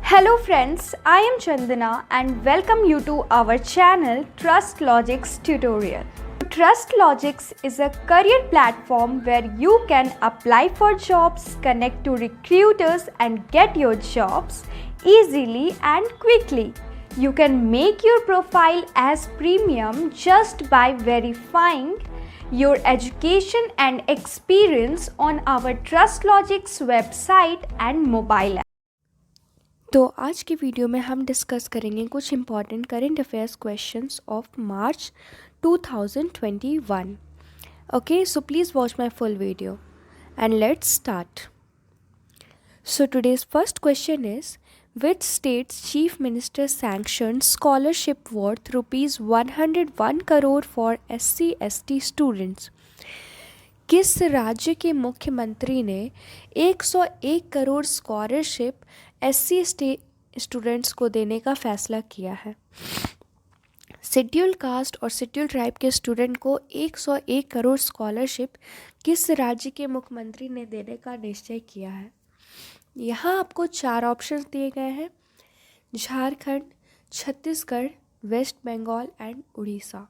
Hello friends, I am Chandana and welcome you to our channel Trust Logics tutorial. Trust Logics is a career platform where you can apply for jobs, connect to recruiters and get your jobs easily and quickly. You can make your profile as premium just by verifying your education and experience on our Trust Logics website and mobile app. तो आज की video में हम discuss करेंगे कुछ important current affairs questions of March 2021. Okay, so please watch my full video and let's start. So today's first question is, which state's chief minister sanctioned scholarship worth rupees 101 crore for SC/ST students? किस राज्य के मुख्यमंत्री ने 101 crore scholarship SC students को देने का फैसला किया है? शेड्यूल कास्ट और शेड्यूल ट्राइब के स्टूडेंट को 101 करोड़ स्कॉलरशिप किस राज्य के मुख्यमंत्री ने देने का निश्चय किया है? यहाँ आपको 4 ऑप्शन दिए गए हैं: Jharkhand, Chhattisgarh, West Bengal and Orissa.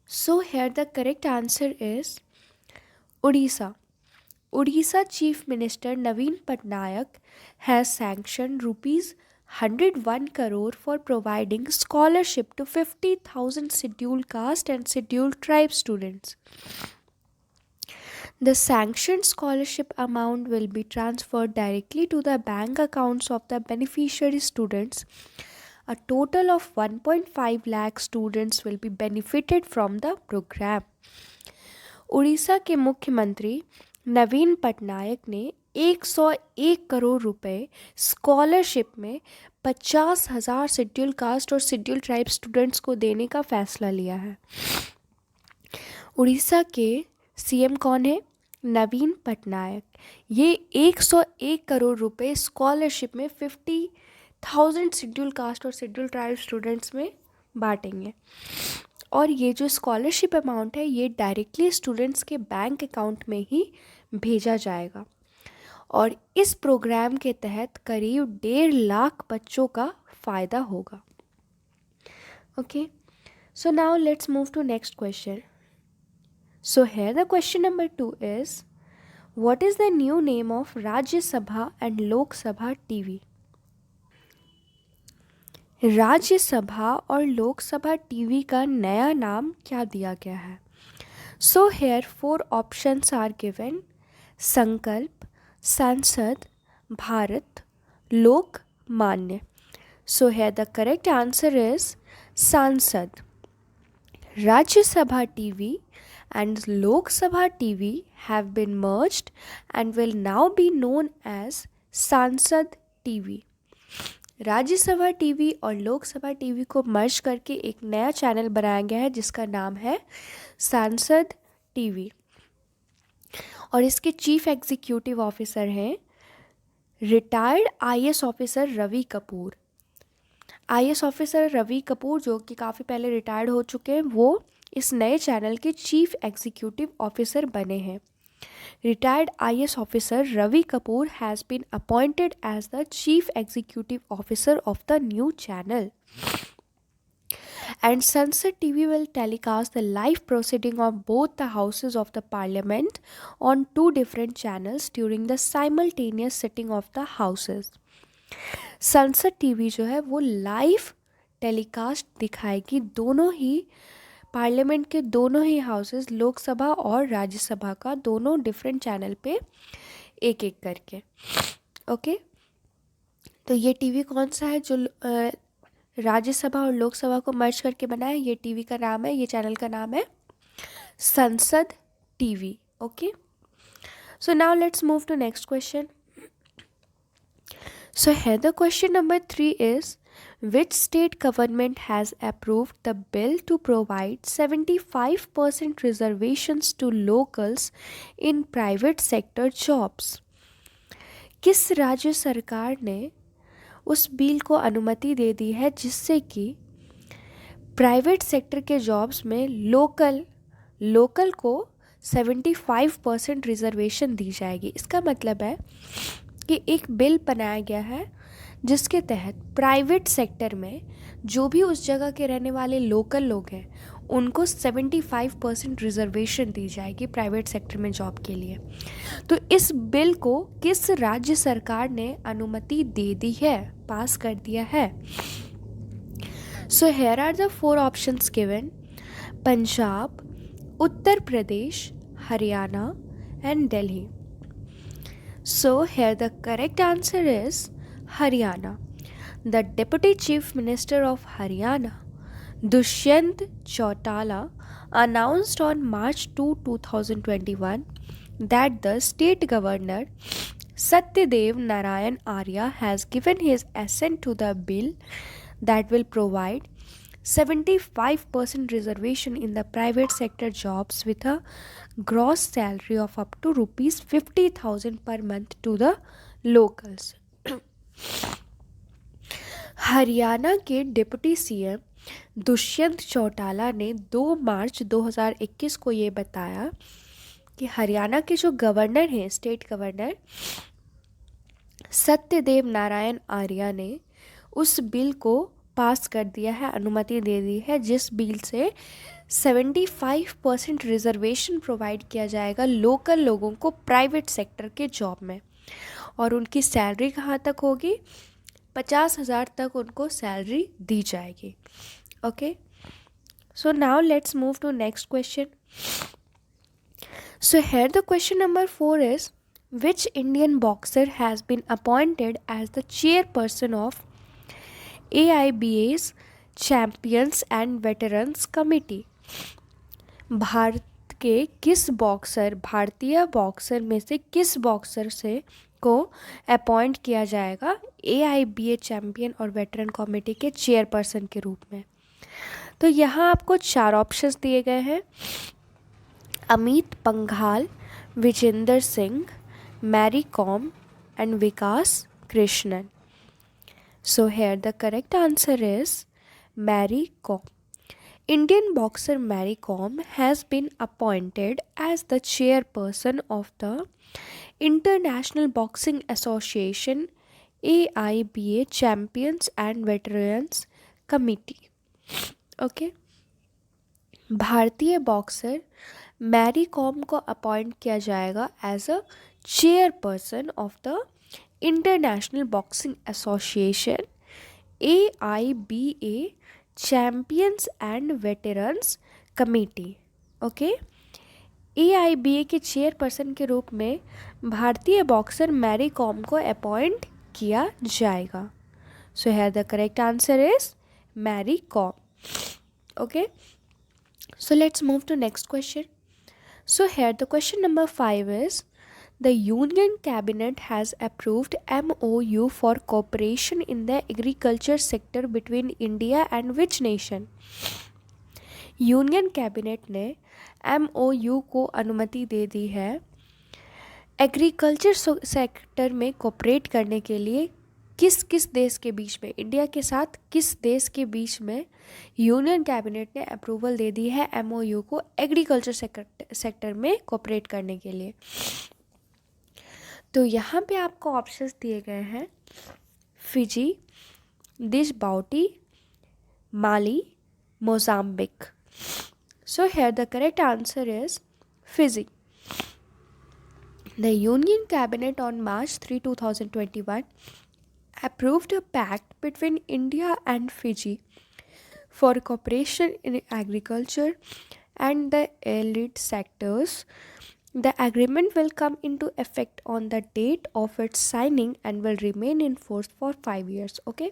So here the correct answer is Odisha. Odisha Chief Minister Naveen Patnaik has sanctioned rupees 101 crore for providing scholarship to 50,000 scheduled caste and scheduled tribe students. The sanctioned scholarship amount will be transferred directly to the bank accounts of the beneficiary students. A total of 1.5 lakh students will be benefited from the program. Orissa के मुख्यमंत्री नवीन पटनायक ने 101 करोड़ रुपए scholarship में 50,000 schedule caste और schedule tribe students को देने का फैसला लिया है. उड़ीसा के सीएम कौन है? नवीन पटनायक. ये 101 करोड़ रुपए स्कॉलरशिप में 50,000 शेड्यूल कास्ट और शेड्यूल ट्राइब स्टूडेंट्स में बांटेंगे. और ये जो स्कॉलरशिप अमाउंट है ये डायरेक्टली स्टूडेंट्स के बैंक अकाउंट में ही भेजा जाएगा. और इस प्रोग्राम के तहत करीब 1.5 लाख बच्चों का फ़ायदा होगा. Okay, so now let's move to next question. So here the question number 2 is, what is the new name of Rajya Sabha and Lok Sabha TV? Rajya Sabha और लोकसभा टीवी का नया नाम क्या दिया गया है? So here 4 options are given: Sankalp, Sansad, Bharat, Lokmanya. So here the correct answer is Sansad. Rajya Sabha TV and Lok Sabha TV have been merged and will now be known as Sansad TV. Rajya Sabha TV और Lok Sabha TV को मर्ज करके एक नया चैनल बनाया गया है जिसका नाम है सांसद टीवी. और इसके चीफ एग्जीक्यूटिव ऑफिसर हैं retired IAS officer Ravi Kapoor. IAS officer Ravi Kapoor जो कि काफ़ी पहले रिटायर्ड हो चुके हैं, वो इस नए चैनल के चीफ एग्जीक्यूटिव ऑफिसर बने हैं. Retired IAS officer Ravi Kapoor has been appointed as the chief executive officer of the new channel. And Sansad TV will telecast the live proceeding of both the houses of the parliament on 2 different channels during the simultaneous sitting of the houses. Sansad TV जो है वो live telecast दिखाएगी दोनों ही parliament के दोनों ही houses, Lok Sabha और राज्यसभा का, दोनों डिफरेंट चैनल पे एक एक करके. ओके, तो ये टीवी कौन सा है जो राज्यसभा और लोकसभा को मर्ज करके बना है? ये टीवी का नाम है, ये चैनल का नाम है Sansad TV. Okay, so now let's move to next question. So here the question number 3 is, which state government has approved the bill to provide 75% reservations to locals in private sector jobs? किस राज्य सरकार ने उस bill को अनुमति दे दी है जिससे कि प्राइवेट सेक्टर के जॉब्स में लोकल को 75% रिजर्वेशन दी जाएगी? इसका मतलब है कि कि एक बिल बनाया गया है जिसके तहत प्राइवेट सेक्टर में जो भी उस जगह के रहने वाले लोकल लोग हैं उनको 75% रिजर्वेशन दी जाएगी प्राइवेट सेक्टर में जॉब के लिए। तो इस बिल को किस राज्य सरकार ने अनुमति दे दी है, पास कर दिया है? So here are the 4 options given: Punjab, Uttar Pradesh, Haryana and Delhi. So here the correct answer is Haryana. The Deputy Chief Minister of Haryana, Dushyant Chautala, announced on March 2, 2021 that the state governor Satyadev Narayan Arya has given his assent to the bill that will provide 75% reservation in the private sector jobs with a gross salary of up to rupees 50,000 per month to the locals. Haryana के deputy CM Dushyant Chautala ने 2 मार्च 2021 को ये बताया कि हरियाणा के जो governor हैं, state governor Satyadev Narayan Arya ने उस बिल को पास कर दिया है, अनुमति दे दी है, जिस बिल से 75% रिजर्वेशन प्रोवाइड किया जाएगा लोकल लोगों को प्राइवेट सेक्टर के जॉब में। और उनकी सैलरी कहाँ तक होगी? 50,000 तक उनको सैलरी दी जाएगी। Okay, so now let's move to next question. So here the question number 4 is which Indian boxer has been appointed as the chairperson of AIBA's Champions and Veterans Committee? Bharat के किस boxer, भारतीय boxer में से किस boxer से को appoint किया जाएगा AIBA चैम्पियन और वेटरन कमेटी के चेयरपर्सन के रूप में? तो यहाँ आपको 4 ऑप्शंस दिए गए हैं: Amit Panghal, Vijender Singh, Mary Kom and Vikas Krishnan. So here the correct answer is Mary Kom. Indian boxer Mary Kom has been appointed as the chairperson of the International Boxing Association AIBA Champions and Veterans Committee. Okay. भारतीय boxer Mary Kom को appoint किया जाएगा as a chairperson of the International Boxing Association AIBA champions and veterans committee. Okay, AIBA के chairperson के रूप में भारतीय boxer Mary Kom को अपॉइंट किया जाएगा। So here the correct answer is Mary Kom. Okay, so let's move to next question. So here the question number 5 is the Union Cabinet has approved MOU for cooperation in the agriculture sector between India and which nation? Union cabinet ने MOU को अनुमति दे दी है agriculture sector में cooperate करने के लिए। किस किस देश के बीच में, इंडिया के साथ किस देश के बीच में यूनियन कैबिनेट ने अप्रूवल दे दी है MOU को एग्रीकल्चर सेक्टर में कोऑपरेट करने के लिए? तो यहाँ पे आपको ऑप्शंस दिए गए हैं: Fiji, Djibouti, Mali, Mozambique. So here the correct answer is Fiji. The union cabinet on March 3, 2021 approved a pact between India and Fiji for cooperation in agriculture and the allied sectors. The agreement will come into effect on the date of its signing and will remain in force for 5 years. Okay.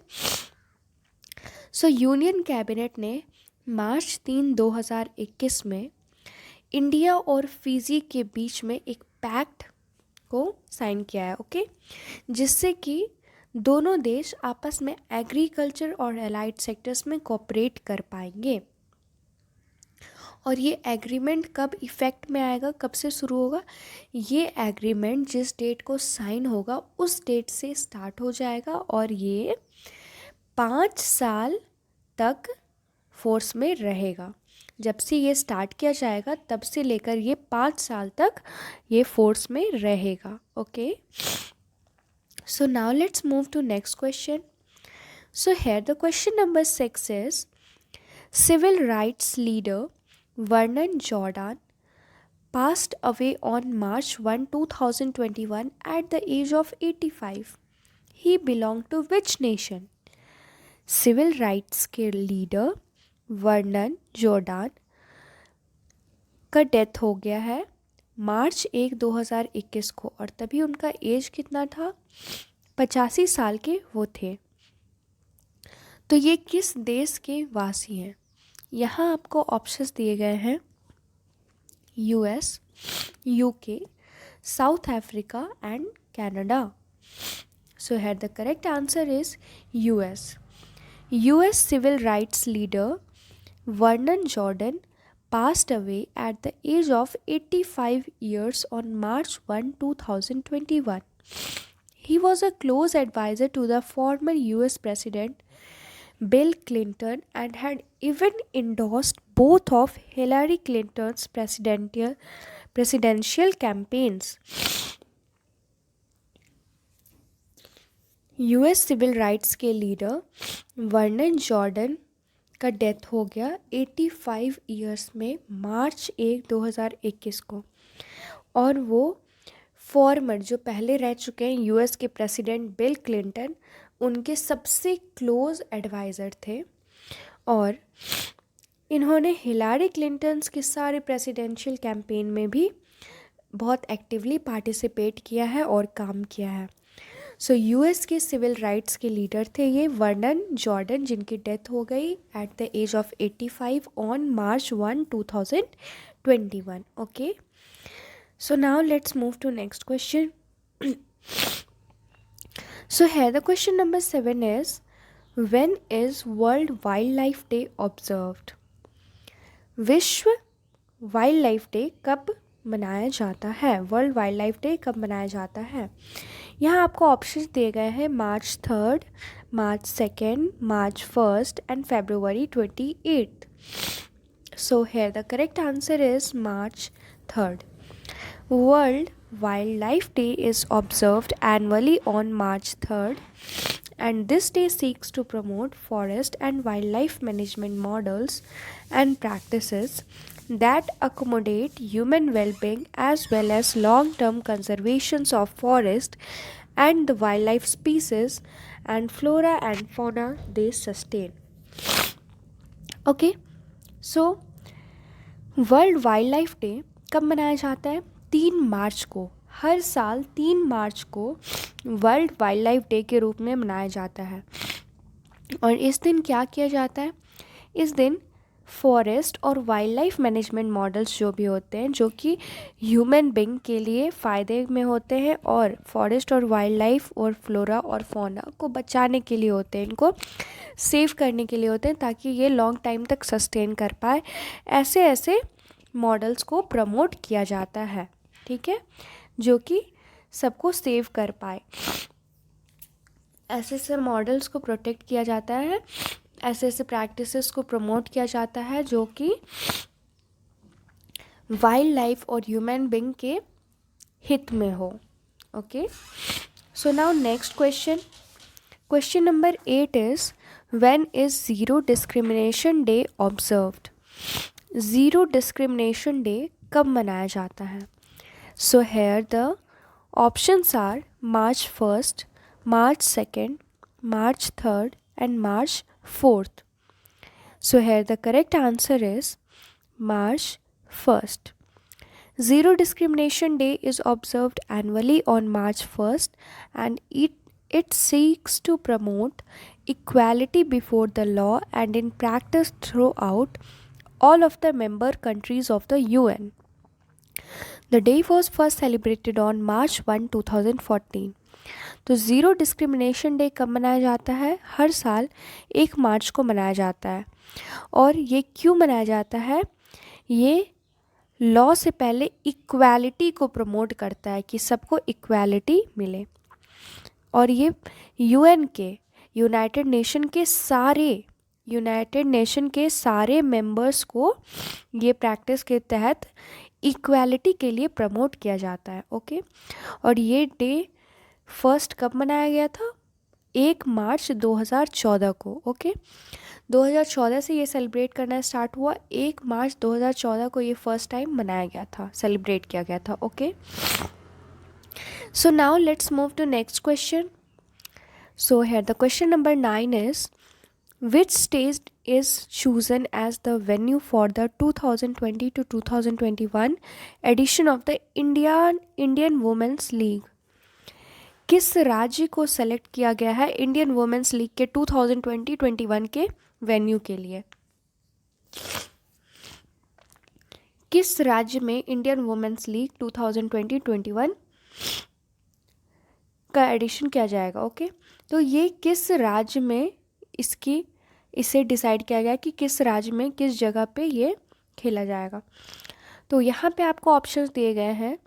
So union cabinet ने मार्च 3, 2021 में India और Fiji के बीच में एक pact को sign किया है। Okay, जिससे कि दोनों देश आपस में एग्रीकल्चर और एलाइड सेक्टर्स में कोऑपरेट कर पाएंगे। और ये एग्रीमेंट कब इफ़ेक्ट में आएगा, कब से शुरू होगा? ये एग्रीमेंट जिस डेट को साइन होगा उस डेट से स्टार्ट हो जाएगा और ये 5 साल तक फोर्स में रहेगा। जब से ये स्टार्ट किया जाएगा तब से लेकर ये 5 साल तक ये फोर्स में रहेगा। Okay, So now let's move to next question. So here the question number 6 is, civil rights leader Vernon Jordan passed away on March 1, 2021 at the age of 85. He belonged to which nation? Civil rights के leader Vernon Jordan का death हो गया है March 1, 2021 को, और तभी उनका as कितना था? 85 साल के वो थे। तो ये किस देश के वासी हैं? यहाँ आपको ऑप्शंस दिए गए हैं US, UK, south Africa and Canada. So here the correct answer is US. US civil rights leader Vernon Jordan passed away at the age of 85 years on March 1, 2021. He was a close advisor to the former US President Bill Clinton and had even endorsed both of Hillary Clinton's presidential campaigns. US civil rights के leader Vernon Jordan का death हो गया 85 years में March 1, 2021 को, और वो farmer जो पहले रह चुके हैं यूएस के प्रेसिडेंट बिल क्लिंटन, उनके सबसे क्लोज एडवाइज़र थे, और इन्होंने हिलारी क्लिंटन्स के सारे प्रेसिडेंशियल कैंपेन में भी बहुत एक्टिवली पार्टिसिपेट किया है और काम किया है। सो यूएस के सिविल राइट्स के लीडर थे ये वर्नन जॉर्डन, जिनकी डेथ हो गई at the age of 85 on March 1, 2021. Okay, so now let's move to next question. So here the question number 7 is, when is World Wildlife Day observed? विश्व wild life day कब मनाया जाता है? World wild life day कब मनाया जाता है? यहाँ आपको ऑप्शंस दिए गए हैं March 3, March 2, March 1 and February 28. So here the correct answer is March 3. World Wildlife Day is observed annually on March 3rd, and this day seeks to promote forest and wildlife management models and practices that accommodate human well-being as well as long-term conservation of forest and the wildlife species and flora and fauna they sustain. Okay, so world wild life day कब मनाया जाता है? 3 मार्च को, हर साल 3 मार्च को world wild life day के रूप में मनाया जाता है। और इस दिन क्या किया जाता है? इस दिन फॉरेस्ट और वाइल्ड लाइफ मैनेजमेंट मॉडल्स जो भी होते हैं, जो कि ह्यूमन बीइंग के लिए फ़ायदे में होते हैं और फॉरेस्ट और वाइल्ड लाइफ और फ्लोरा और फौना को बचाने के लिए होते हैं, इनको सेव करने के लिए होते हैं ताकि ये लॉन्ग टाइम तक सस्टेन कर पाए, ऐसे मॉडल्स को प्रमोट किया जाता है, ठीक है, जो कि सबको सेव कर पाए। ऐसे मॉडल्स को प्रोटेक्ट किया जाता है, ऐसे प्रैक्टिसेस को प्रमोट किया जाता है जो कि वाइल्ड लाइफ और ह्यूमन बीइंग के हित में हो। Okay, so now next question number 8 is, when is zero discrimination day observed? Zero discrimination day कब मनाया जाता है? So here the options are March 1, March 2, March 3 and March 4th. So here the correct answer is March 1st. Zero Discrimination Day is observed annually on March 1st, and it seeks to promote equality before the law and in practice throughout all of the member countries of the UN. The day was first celebrated on March 1, 2014. तो zero discrimination day कब मनाया जाता है? हर साल 1 मार्च को मनाया जाता है। और ये क्यों मनाया जाता है? ये लॉ से पहले इक्वालिटी को प्रमोट करता है कि सबको इक्वालिटी मिले, और ये यूएन के यूनाइटेड नेशन के सारे मेंबर्स को ये प्रैक्टिस के तहत इक्वालिटी के लिए प्रमोट किया जाता है। ओके, और ये डे फर्स्ट कब मनाया गया था? 1 मार्च 2014 को। ओके, 2014 से ये सेलिब्रेट करना स्टार्ट हुआ, 1 मार्च 2014 को ये फर्स्ट टाइम मनाया गया था, सेलिब्रेट किया गया था। Okay, so now let's move to next question. So here the question number 9 is, which state is chosen as the venue for the 2020 to 2021 edition of the Indian Women's League? किस राज्य को select किया गया है Indian women's league के 2020-21 के venue के लिए? किस राज्य में इंडियन वुमेन्स लीग 2020-21 का एडिशन किया जाएगा? ओके, तो ये किस राज्य में इसे डिसाइड किया गया कि किस राज्य में किस जगह पे ये खेला जाएगा. तो यहाँ पे आपको ऑप्शंस दिए गए हैं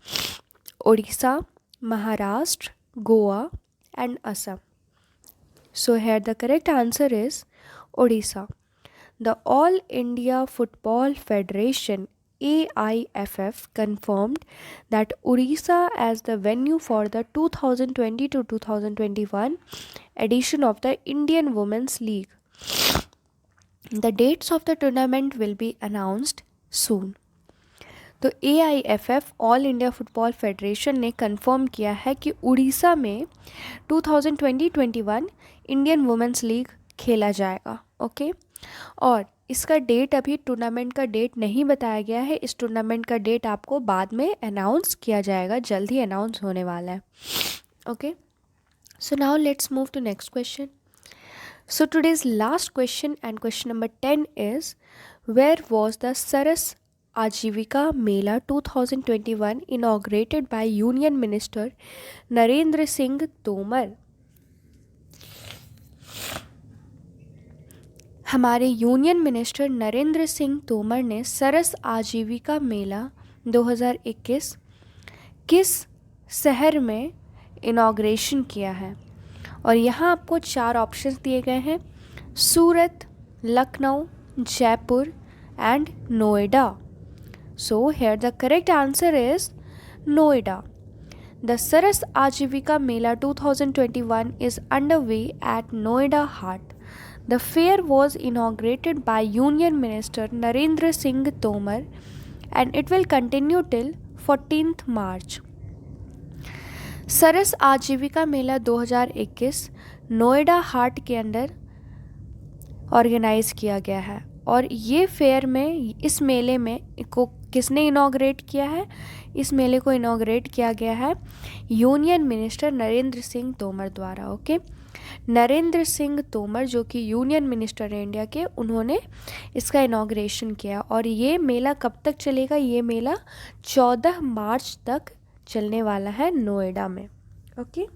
Orissa, Maharashtra, Goa and Assam. So here the correct answer is Orissa. The all India football federation AIFF confirmed that Orissa as the venue for the 2020 to 2021 edition of the Indian Women's League. The dates of the tournament will be announced soon. तो AIFF all India football federation ने confirm किया है कि उड़ीसा में 2020-21 Indian women's league खेला जाएगा. Okay, और इसका डेट अभी टूर्नामेंट का डेट नहीं बताया गया है. इस टूर्नामेंट का डेट आपको बाद में अनाउंस किया जाएगा, जल्द ही अनाउंस होने वाला है. Okay, so now let's move to next question. So today's last question and question number 10 is, where was the Saras Aajeevika Mela 2021 inaugurated by union minister Narendra Singh Tomar? हमारे यूनियन मिनिस्टर नरेंद्र सिंह तोमर ने सरस आजीविका मेला 2021 किस शहर में इनॉग्रेशन किया है? और यहाँ आपको 4 ऑप्शंस दिए गए हैं, Surat, Lucknow, Jaipur and Noida. So here the correct answer is Noida. The Saras Aajeevika Mela 2021 is underway at Noida Haat. The fair was inaugurated by Union Minister Narendra Singh Tomar and it will continue till 14th March. सरस आजीविका मेला 2021 नोएडा हाट के अंदर organise किया गया है और ये fair में, इस मेले में को किसने इनॉग्रेट किया है? इस मेले को इनॉग्रेट किया गया है यूनियन मिनिस्टर नरेंद्र सिंह तोमर द्वारा. ओके, नरेंद्र सिंह तोमर जो कि यूनियन मिनिस्टर हैं इंडिया के, उन्होंने इसका इनॉग्रेशन किया. और ये मेला कब तक चलेगा? ये मेला 14 मार्च तक चलने वाला है नोएडा में. ओके,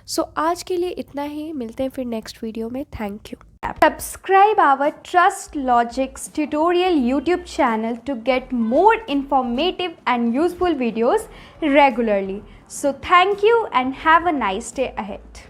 सो आज के लिए इतना ही. मिलते हैं फिर नेक्स्ट वीडियो में. Thank you. Subscribe our Trust Logics tutorial YouTube channel to get more informative and useful videos regularly. So thank you and have a nice day ahead.